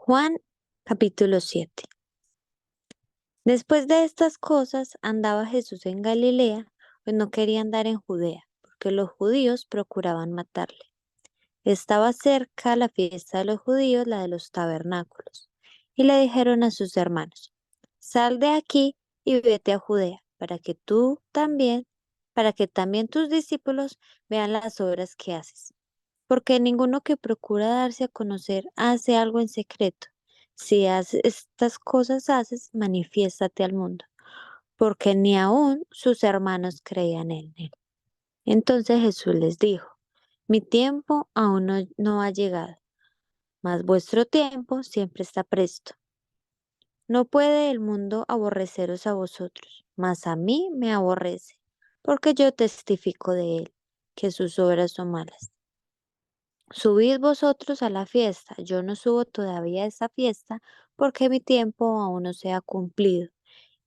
Juan capítulo 7. Después de estas cosas andaba Jesús en Galilea, pues no quería andar en Judea, porque los judíos procuraban matarle. Estaba cerca la fiesta de los judíos, la de los tabernáculos, y le dijeron a sus hermanos: Sal de aquí y vete a Judea, para que también tus discípulos vean las obras que haces. Porque ninguno que procura darse a conocer hace algo en secreto. Si estas cosas haces, manifiéstate al mundo, porque ni aun sus hermanos creían en él. Entonces Jesús les dijo: Mi tiempo aún no ha llegado, mas vuestro tiempo siempre está presto. No puede el mundo aborreceros a vosotros, mas a mí me aborrece, porque yo testifico de él, que sus obras son malas. Subid vosotros a la fiesta, yo no subo todavía a esa fiesta, porque mi tiempo aún no se ha cumplido.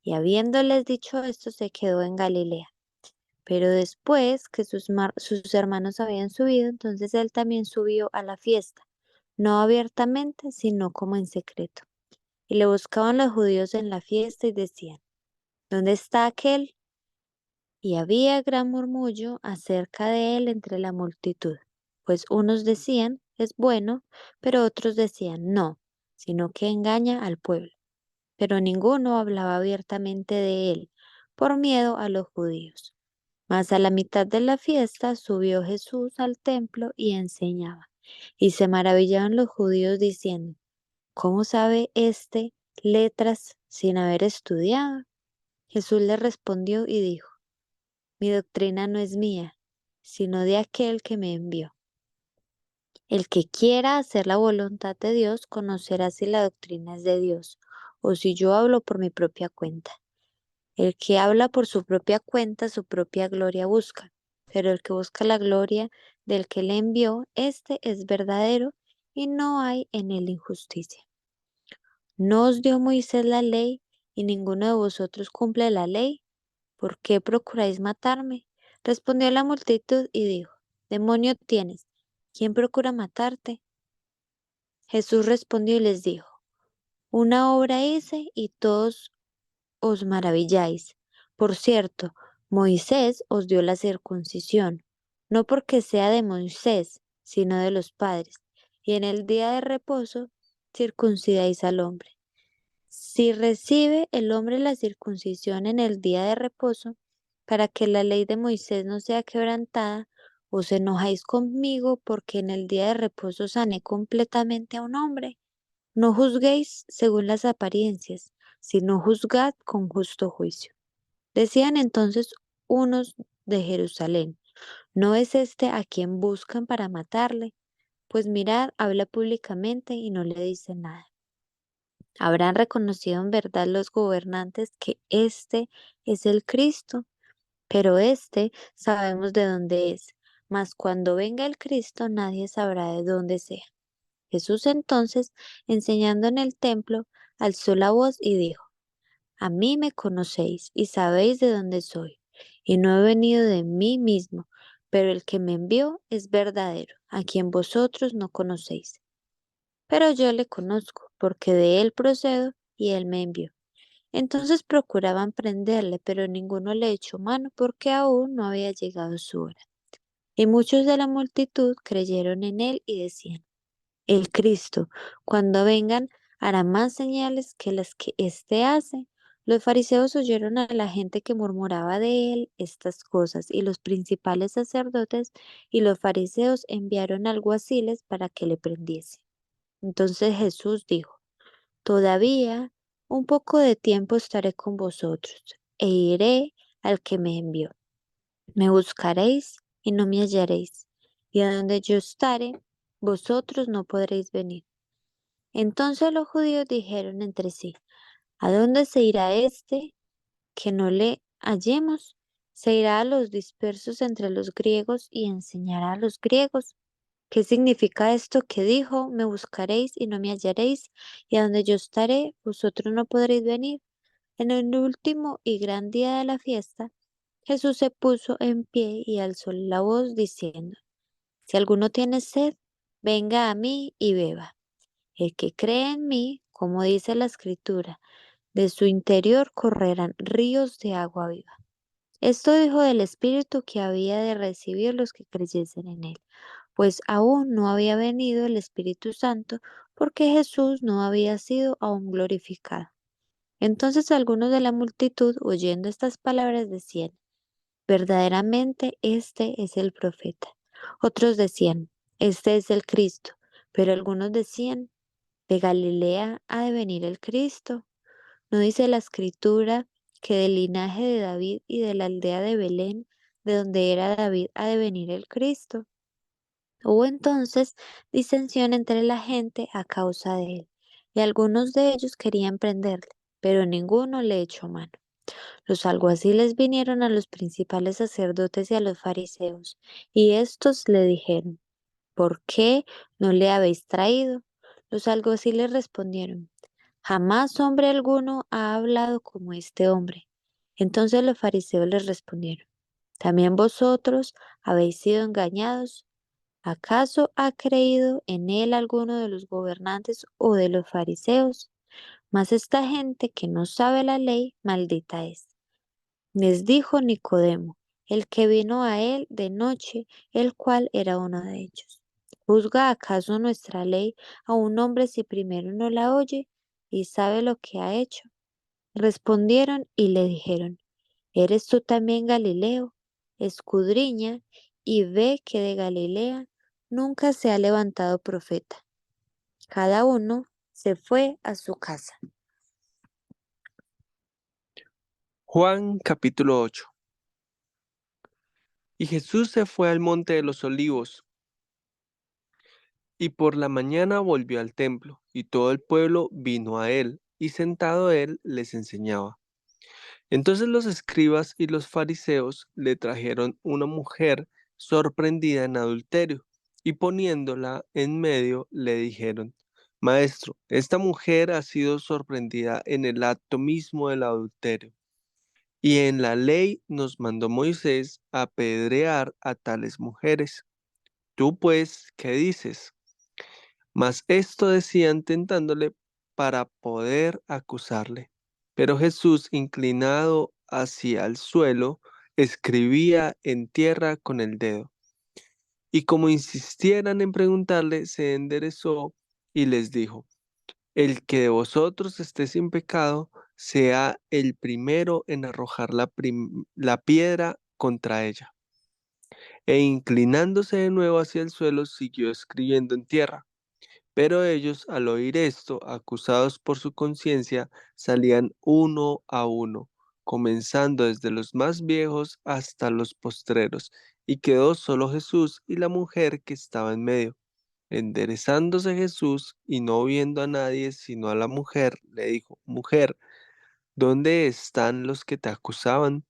Y habiéndoles dicho esto, se quedó en Galilea. Pero después que sus hermanos habían subido, entonces él también subió a la fiesta, no abiertamente, sino como en secreto. Y le buscaban los judíos en la fiesta y decían: ¿Dónde está aquel? Y había gran murmullo acerca de él entre la multitud, pues unos decían: es bueno, pero otros decían: no, sino que engaña al pueblo. Pero ninguno hablaba abiertamente de él, por miedo a los judíos. Mas a la mitad de la fiesta subió Jesús al templo y enseñaba. Y se maravillaban los judíos diciendo: ¿Cómo sabe éste letras sin haber estudiado? Jesús le respondió y dijo: Mi doctrina no es mía, sino de aquel que me envió. El que quiera hacer la voluntad de Dios conocerá si la doctrina es de Dios, o si yo hablo por mi propia cuenta. El que habla por su propia cuenta, su propia gloria busca, pero el que busca la gloria del que le envió, éste es verdadero, y no hay en él injusticia. ¿No os dio Moisés la ley, y ninguno de vosotros cumple la ley? ¿Por qué procuráis matarme? Respondió la multitud y dijo: Demonio tienes, ¿quién procura matarte? Jesús respondió y les dijo: Una obra hice y todos os maravilláis. Por cierto, Moisés os dio la circuncisión, no porque sea de Moisés, sino de los padres, y en el día de reposo circuncidáis al hombre. Si recibe el hombre la circuncisión en el día de reposo, para que la ley de Moisés no sea quebrantada, os enojáis conmigo porque en el día de reposo sané completamente a un hombre. No juzguéis según las apariencias, sino juzgad con justo juicio. Decían entonces unos de Jerusalén: ¿No es este a quien buscan para matarle? Pues mirad, habla públicamente y no le dice nada. Habrán reconocido en verdad los gobernantes que este es el Cristo, pero este sabemos de dónde es, mas cuando venga el Cristo nadie sabrá de dónde sea. Jesús entonces, enseñando en el templo, alzó la voz y dijo: A mí me conocéis y sabéis de dónde soy, y no he venido de mí mismo, pero el que me envió es verdadero, a quien vosotros no conocéis. Pero yo le conozco, porque de él procedo y él me envió. Entonces procuraban prenderle, pero ninguno le echó mano, porque aún no había llegado su hora. Y muchos de la multitud creyeron en él y decían: El Cristo, cuando vengan, hará más señales que las que éste hace. Los fariseos oyeron a la gente que murmuraba de él estas cosas, y los principales sacerdotes y los fariseos enviaron alguaciles para que le prendiese. Entonces Jesús dijo: Todavía un poco de tiempo estaré con vosotros, e iré al que me envió. Me buscaréis y no me hallaréis, y a donde yo estaré, vosotros no podréis venir. Entonces los judíos dijeron entre sí: ¿A dónde se irá este que no le hallemos? Se irá a los dispersos entre los griegos y enseñará a los griegos. ¿Qué significa esto que dijo: Me buscaréis y no me hallaréis, y a donde yo estaré, vosotros no podréis venir? En el último y gran día de la fiesta, Jesús se puso en pie y alzó la voz diciendo: Si alguno tiene sed, venga a mí y beba. El que cree en mí, como dice la Escritura, de su interior correrán ríos de agua viva. Esto dijo del Espíritu que había de recibir los que creyesen en él, pues aún no había venido el Espíritu Santo, porque Jesús no había sido aún glorificado. Entonces algunos de la multitud, oyendo estas palabras, decían: verdaderamente este es el profeta. Otros decían: este es el Cristo. Pero algunos decían: ¿de Galilea ha de venir el Cristo? ¿No dice la Escritura que del linaje de David y de la aldea de Belén, de donde era David, ha de venir el Cristo? Hubo entonces disensión entre la gente a causa de él, y algunos de ellos querían prenderle, pero ninguno le echó mano. Los alguaciles vinieron a los principales sacerdotes y a los fariseos, y éstos le dijeron: ¿por qué no le habéis traído? Los alguaciles respondieron: jamás hombre alguno ha hablado como este hombre. Entonces los fariseos les respondieron: ¿también vosotros habéis sido engañados? ¿Acaso ha creído en él alguno de los gobernantes o de los fariseos? Mas esta gente que no sabe la ley, maldita es. Les dijo Nicodemo, el que vino a él de noche, el cual era uno de ellos: ¿juzga acaso nuestra ley a un hombre si primero no la oye y sabe lo que ha hecho? Respondieron y le dijeron: ¿eres tú también Galileo? Escudriña y ve que de Galilea nunca se ha levantado profeta. Cada uno se fue a su casa. Juan capítulo 8. Y Jesús se fue al monte de los olivos, y por la mañana volvió al templo, y todo el pueblo vino a él, y sentado él les enseñaba. Entonces los escribas y los fariseos le trajeron una mujer sorprendida en adulterio, y poniéndola en medio le dijeron: Maestro, esta mujer ha sido sorprendida en el acto mismo del adulterio. Y en la ley nos mandó Moisés apedrear a tales mujeres. Tú pues, ¿qué dices? Mas esto decían tentándole para poder acusarle. Pero Jesús, inclinado hacia el suelo, escribía en tierra con el dedo. Y como insistieran en preguntarle, se enderezó y les dijo: el que de vosotros esté sin pecado, sea el primero en arrojar la piedra contra ella. E inclinándose de nuevo hacia el suelo, siguió escribiendo en tierra. Pero ellos, al oír esto, acusados por su conciencia, salían uno a uno, comenzando desde los más viejos hasta los postreros, y quedó solo Jesús y la mujer que estaba en medio. Enderezándose Jesús y no viendo a nadie sino a la mujer, le dijo: Mujer, ¿dónde están los que te acusaban?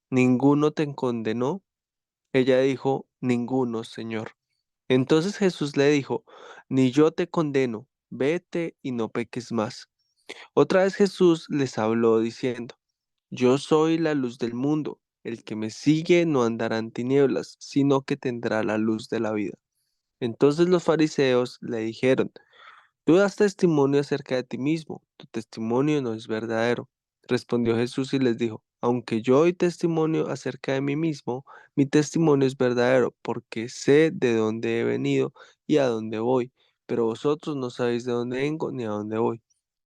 ¿Ninguno te condenó? Ella dijo: Ninguno, Señor. Entonces Jesús le dijo: Ni yo te condeno, vete y no peques más. Otra vez Jesús les habló diciendo: Yo soy la luz del mundo. El que me sigue no andará en tinieblas, sino que tendrá la luz de la vida. Entonces los fariseos le dijeron: Tú das testimonio acerca de ti mismo, tu testimonio no es verdadero. Respondió Jesús y les dijo: Aunque yo doy testimonio acerca de mí mismo, mi testimonio es verdadero, porque sé de dónde he venido y a dónde voy, pero vosotros no sabéis de dónde vengo ni a dónde voy.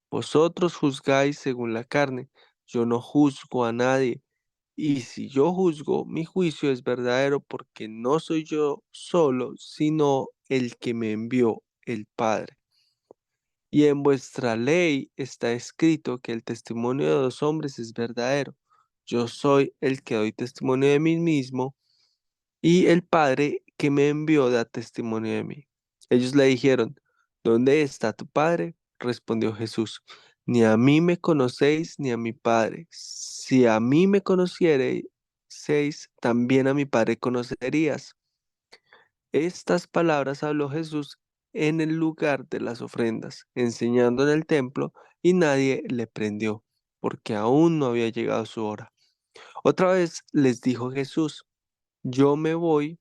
Vosotros juzgáis según la carne, yo no juzgo a nadie, y si yo juzgo, mi juicio es verdadero, porque no soy yo solo, sino el que me envió, el Padre. Y en vuestra ley está escrito que el testimonio de dos hombres es verdadero. Yo soy el que doy testimonio de mí mismo, y el Padre que me envió da testimonio de mí. Ellos le dijeron: ¿Dónde está tu Padre? Respondió Jesús: Ni a mí me conocéis ni a mi Padre. Si a mí me conociereis, también a mi Padre conocerías. Estas palabras habló Jesús en el lugar de las ofrendas, enseñando en el templo, y nadie le prendió, porque aún no había llegado su hora. Otra vez les dijo Jesús: Yo me voy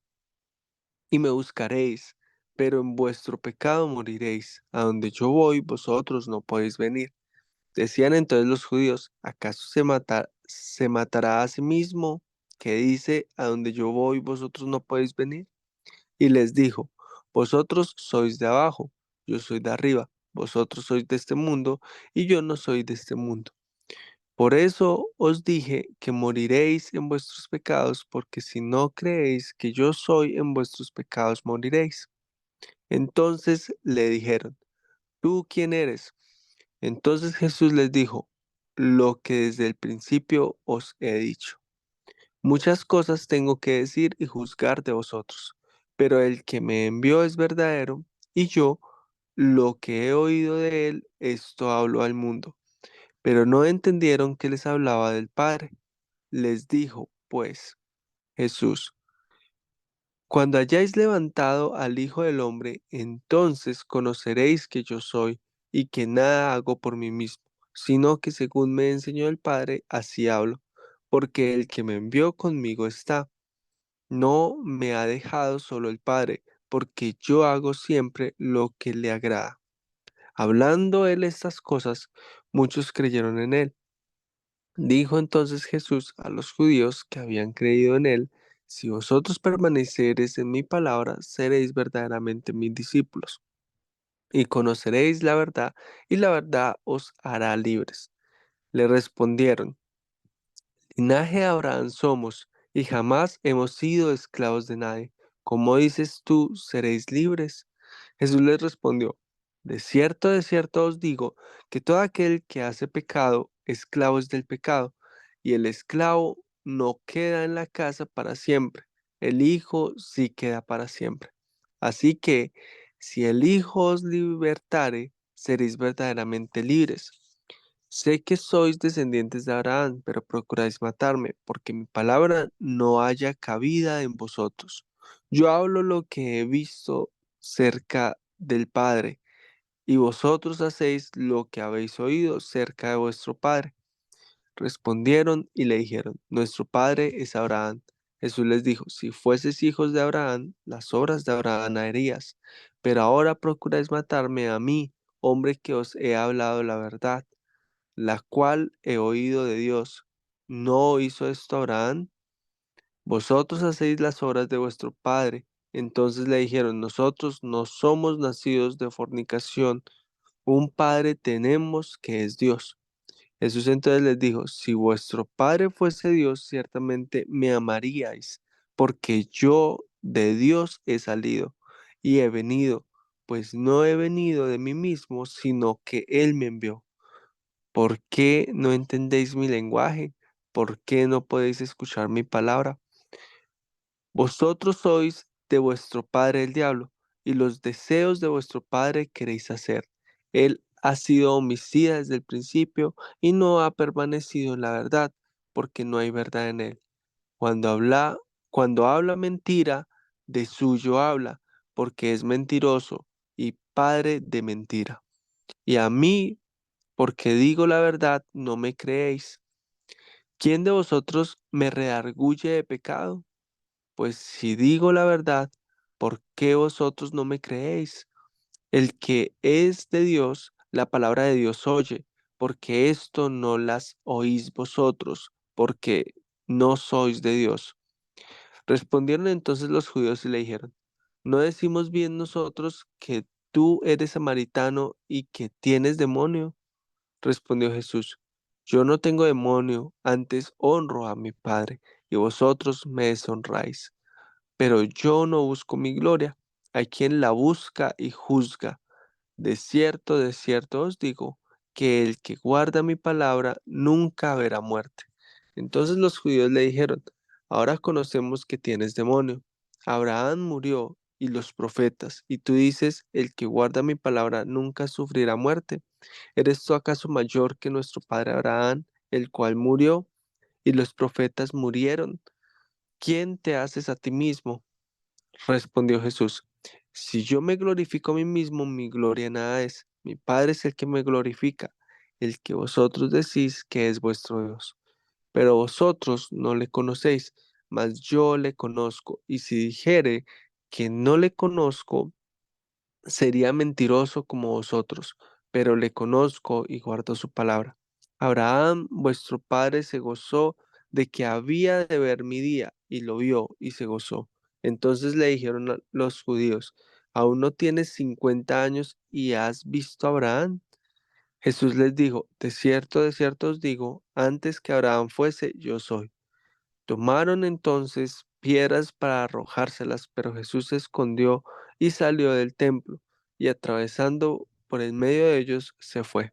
y me buscaréis, pero en vuestro pecado moriréis. A donde yo voy, vosotros no podéis venir. Decían entonces los judíos, ¿acaso se matará a sí mismo, que dice, a donde yo voy, vosotros no podéis venir? Y les dijo, vosotros sois de abajo, yo soy de arriba, vosotros sois de este mundo, y yo no soy de este mundo. Por eso os dije que moriréis en vuestros pecados, porque si no creéis que yo soy en vuestros pecados, moriréis. Entonces le dijeron, ¿tú quién eres? Entonces Jesús les dijo, lo que desde el principio os he dicho. Muchas cosas tengo que decir y juzgar de vosotros, pero el que me envió es verdadero, y yo, lo que he oído de él, esto hablo al mundo. Pero no entendieron que les hablaba del Padre. Les dijo, pues, Jesús, cuando hayáis levantado al Hijo del Hombre, entonces conoceréis que yo soy, y que nada hago por mí mismo, sino que según me enseñó el Padre, así hablo, porque el que me envió conmigo está. No me ha dejado solo el Padre, porque yo hago siempre lo que le agrada. Hablando él estas cosas, muchos creyeron en él. Dijo entonces Jesús a los judíos que habían creído en él, si vosotros permanecereis en mi palabra, seréis verdaderamente mis discípulos, y conoceréis la verdad, y la verdad os hará libres. Le respondieron, linaje de Abraham somos, y jamás hemos sido esclavos de nadie. ¿Cómo dices tú, seréis libres? Jesús les respondió, de cierto os digo, que todo aquel que hace pecado, esclavo es del pecado, y el esclavo no queda en la casa para siempre, el Hijo sí queda para siempre. Así que, si el Hijo os libertare, seréis verdaderamente libres. Sé que sois descendientes de Abraham, pero procuráis matarme, porque mi palabra no haya cabida en vosotros. Yo hablo lo que he visto cerca del Padre, y vosotros hacéis lo que habéis oído cerca de vuestro Padre. Respondieron y le dijeron, nuestro Padre es Abraham. Jesús les dijo, si fueses hijos de Abraham, las obras de Abraham harías, pero ahora procuráis matarme a mí, hombre que os he hablado la verdad, la cual he oído de Dios. ¿No hizo esto Abraham? Vosotros hacéis las obras de vuestro padre. Entonces le dijeron, nosotros no somos nacidos de fornicación, un padre tenemos que es Dios. Jesús entonces les dijo, si vuestro padre fuese Dios, ciertamente me amaríais, porque yo de Dios he salido y he venido, pues no he venido de mí mismo, sino que Él me envió. ¿Por qué no entendéis mi lenguaje? ¿Por qué no podéis escuchar mi palabra? Vosotros sois de vuestro padre el diablo, y los deseos de vuestro padre queréis hacer. Él ha sido homicida desde el principio y no ha permanecido en la verdad, porque no hay verdad en él. Cuando habla, cuando habla mentira, de suyo habla, porque es mentiroso y padre de mentira. Y a mí, porque digo la verdad, no me creéis. ¿Quién de vosotros me redarguye de pecado? Pues si digo la verdad, ¿por qué vosotros no me creéis? El que es de Dios, la palabra de Dios oye, porque esto no las oís vosotros, porque no sois de Dios. Respondieron entonces los judíos y le dijeron, ¿no decimos bien nosotros que tú eres samaritano y que tienes demonio? Respondió Jesús, yo no tengo demonio, antes honro a mi Padre, y vosotros me deshonráis. Pero yo no busco mi gloria, hay quien la busca y juzga. De cierto os digo, que el que guarda mi palabra nunca verá muerte. Entonces los judíos le dijeron, ahora conocemos que tienes demonio. Abraham murió y los profetas, y tú dices, el que guarda mi palabra nunca sufrirá muerte. ¿Eres tú acaso mayor que nuestro padre Abraham, el cual murió y los profetas murieron? ¿Quién te haces a ti mismo? Respondió Jesús, si yo me glorifico a mí mismo, mi gloria nada es. Mi Padre es el que me glorifica, el que vosotros decís que es vuestro Dios. Pero vosotros no le conocéis, mas yo le conozco. Y si dijere que no le conozco, sería mentiroso como vosotros, pero le conozco y guardo su palabra. Abraham, vuestro padre, se gozó de que había de ver mi día, y lo vio y se gozó. Entonces le dijeron a los judíos, ¿aún no tienes 50 años y has visto a Abraham? Jesús les dijo, de cierto os digo, antes que Abraham fuese, yo soy. Tomaron entonces piedras para arrojárselas, pero Jesús se escondió y salió del templo, y atravesando por el medio de ellos se fue.